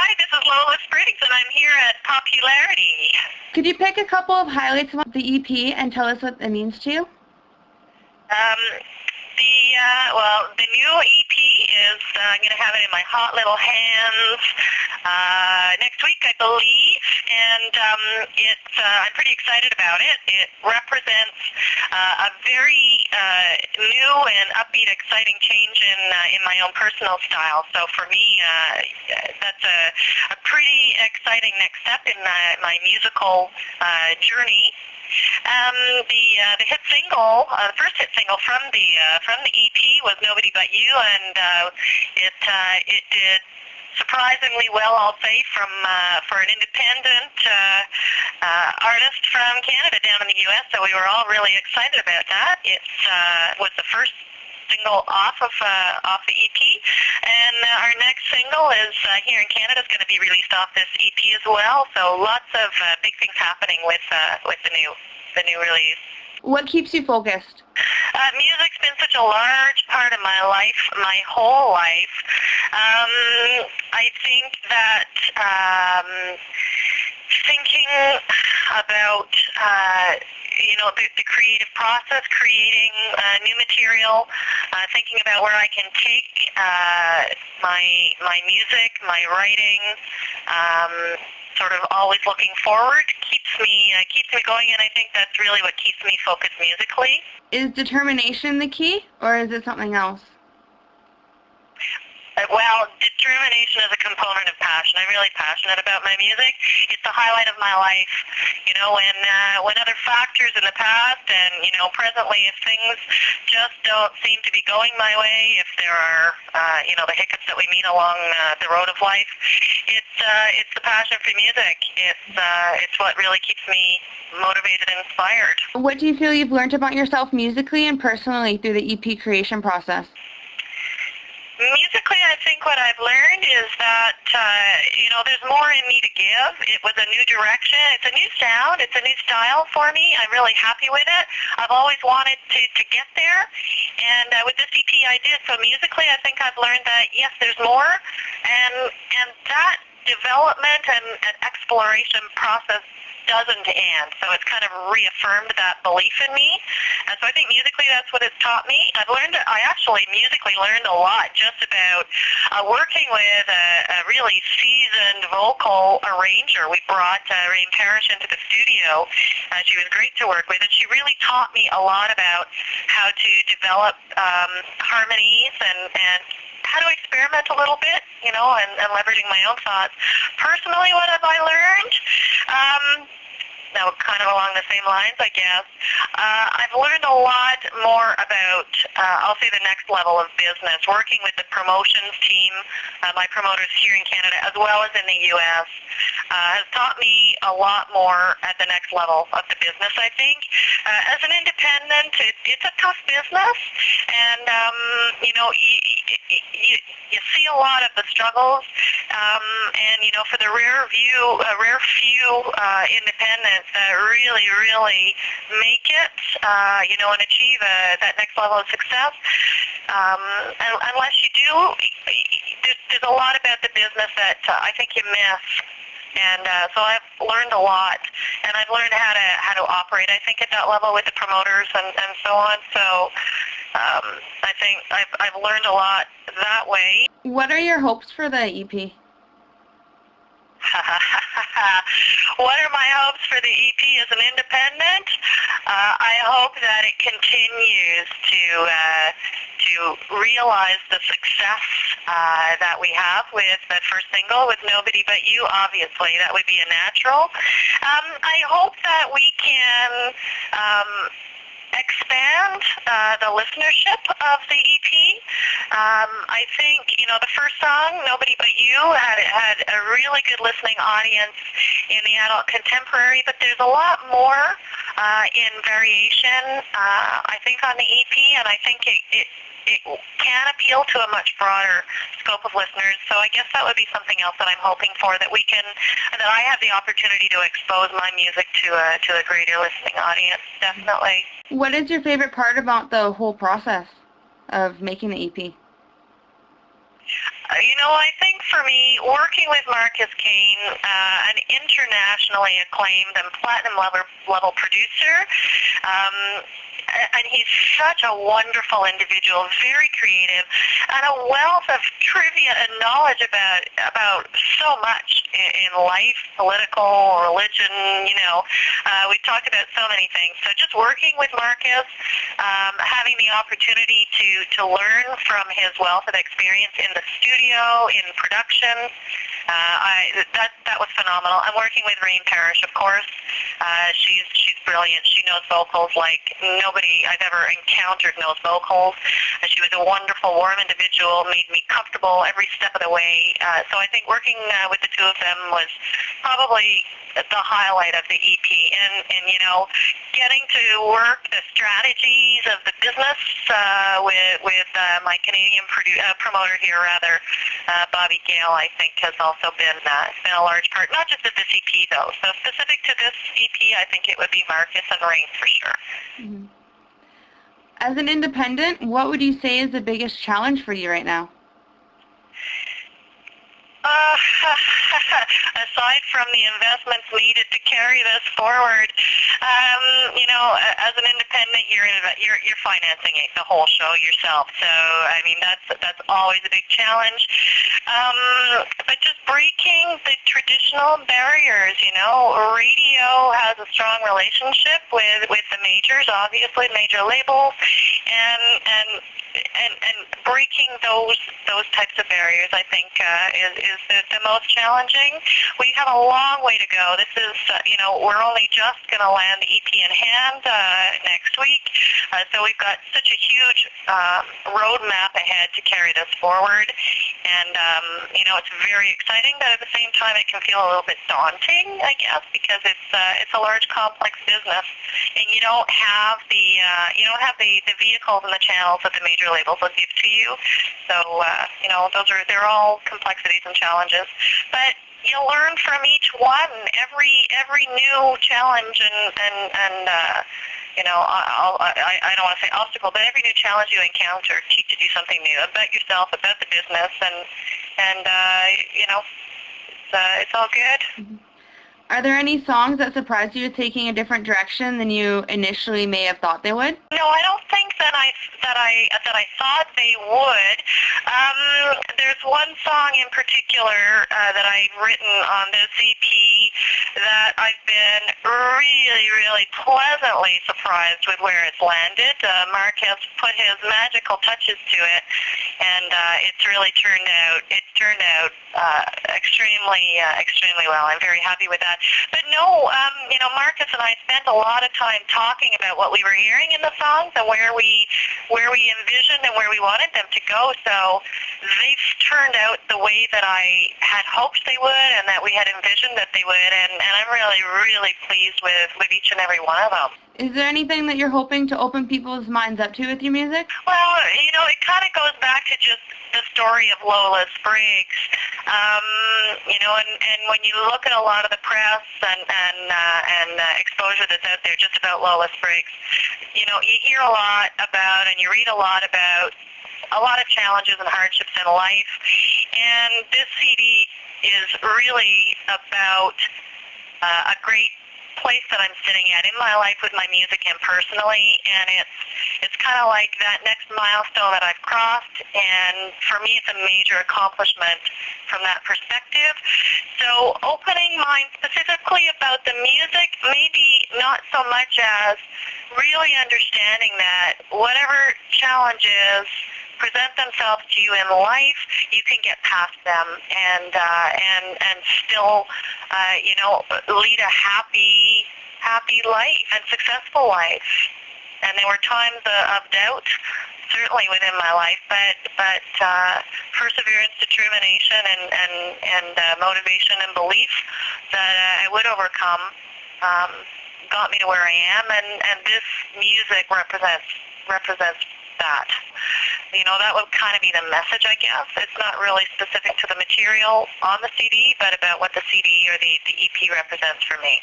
Hi, this is Lola Spriggs, and I'm here at Popularity. Could you pick a couple of highlights about the EP and tell us what it means to you? Um, the new EP is I'm going to have it in my hot little hands next week, I believe, and I'm pretty excited about it. It represents a very new and upbeat, exciting change in my own personal style. So for me, that's a pretty exciting next step in my musical journey. The hit single, the first hit single from the EP was "Nobody But You," and it did surprisingly well, I'll say, for an independent artist from Canada down in the U.S. So we were all really excited about that. It was the first single off the EP, and our next single is here in Canada is going to be released off this EP as well. So lots of big things happening with the new release. What keeps you focused? Music's been such a large part of my life, my whole life. I think that thinking about the creative process, creating new material, thinking about where I can take my music, my writing, sort of always looking forward keeps me going, and I think that's really what keeps me focused musically. Is determination the key, or is it something else? Well, determination is a component of passion. I'm really passionate about my music. It's the highlight of my life. When other factors in the past and, presently, if things just don't seem to be going my way, if there are, the hiccups that we meet along the road of life, it's the passion for music. It's what really keeps me motivated and inspired. What do you feel you've learned about yourself musically and personally through the EP creation process? Musically, I think what I've learned is that, there's more in me to give. It was a new direction. It's a new sound. It's a new style for me. I'm really happy with it. I've always wanted to get there, and with this EP I did. So musically, I think I've learned that, yes, there's more, and that development and exploration process doesn't end. So it's kind of reaffirmed that belief in me. And so I think musically that's what it's taught me. I actually musically learned a lot just about working with a really seasoned vocal arranger. We brought Rain Parrish into the studio. She was great to work with, and she really taught me a lot about how to develop harmonies and how to experiment a little bit, and leveraging my own thoughts. Personally, what have I learned? Now, kind of along the same lines, I guess. I've learned a lot more about, I'll say, the next level of business, working with the promotions team, my promoters here in Canada, as well as in the U.S., has taught me a lot more at the next level of the business, I think. As an independent, it's a tough business, and, you see a lot of the struggles, and, for the rare few independents that really make it, and achieve that next level of success. Unless you do, there's a lot about the business that I think you miss. And so I've learned a lot, and I've learned how to operate, I think, at that level with the promoters and so on. So I think I've learned a lot that way. What are your hopes for the EP? What are my hopes for the EP as an independent? I hope that it continues to realize the success that we have with the first single, with Nobody But You. Obviously, that would be a natural. I hope that we can expand the listenership of the EP. I think, the first song, Nobody But You, had a really good listening audience in the adult contemporary, but there's a lot more in variation, I think, on the EP, and I think it can appeal to a much broader scope of listeners. So I guess that would be something else that I'm hoping for, that I have the opportunity to expose my music to a greater listening audience, definitely. What is your favorite part about the whole process of making the EP? I think for me, working with Marcus Kane, an internationally acclaimed and platinum level producer, um, and he's such a wonderful individual, very creative, and a wealth of trivia and knowledge about so much in life, political, religion. We talk about so many things. So just working with Marcus, having the opportunity to learn from his wealth of experience in the studio, in production, that was phenomenal. I'm working with Rain Parrish, of course. She's brilliant. She knows vocals like nobody I've ever encountered knows vocals. She was a wonderful, warm individual, made me comfortable every step of the way. So I think working with the two of them was probably the highlight of the EP. And getting to work the strategies of the business with my Canadian promoter here, Bobby Gale, I think has also been a large part, not just of this EP though. So specific to this EP, I think it would be Marcus and Rain for sure. Mm-hmm. As an independent, what would you say is the biggest challenge for you right now? Aside from the investments needed to carry this forward, as an independent, you're financing it, the whole show yourself. So I mean, that's always a big challenge. But just breaking the traditional barriers. Radio has a strong relationship with the majors, obviously major labels, and breaking those types of barriers, I think, is the most challenging. We have a long way to go. This is, we're only just going to land the EP in hand next week, so we've got such a huge roadmap ahead to carry this forward, and it's very exciting, but at the same time, it can feel a little bit daunting, I guess, because it's a large, complex business, and you don't have the vehicles and the channels that the major labels will give to you. So they're all complexities and challenges, but you learn from each one. Every new challenge and I don't want to say obstacle, but every new challenge you encounter teaches you something new about yourself, about the business, and it's all good. Mm-hmm. Are there any songs that surprised you taking a different direction than you initially may have thought they would? No, I don't think that I thought they would. There's one song in particular that I've written on this EP that I've been really, really pleasantly surprised with where it's landed. Mark has put his magical touches to it, and it's really turned out extremely well. I'm very happy with that. But no, Marcus and I spent a lot of time talking about what we were hearing in the songs and where we envisioned and where we wanted them to go. So they've turned out the way that I had hoped they would and that we had envisioned that they would, and I'm really, really pleased with each and every one of them. Is there anything that you're hoping to open people's minds up to with your music? Well, it kind of goes back to just the story of Lola Spriggs. And when you look at a lot of the press and exposure that's out there just about Lola Spriggs, you hear a lot about and you read a lot about a lot of challenges and hardships in life. And this CD is really about a great place that I'm sitting at in my life with my music and personally, and it's kind of like that next milestone that I've crossed, and for me it's a major accomplishment from that perspective. So opening mind specifically about the music, maybe not so much as really understanding that whatever challenges present themselves to you in life, you can get past them and still lead a happy life and successful life. And there were times of doubt, certainly within my life, but perseverance, determination, and motivation and belief that I would overcome got me to where I am, and this music represents that. That would kind of be the message, I guess. It's not really specific to the material on the CD, but about what the CD or the EP represents for me.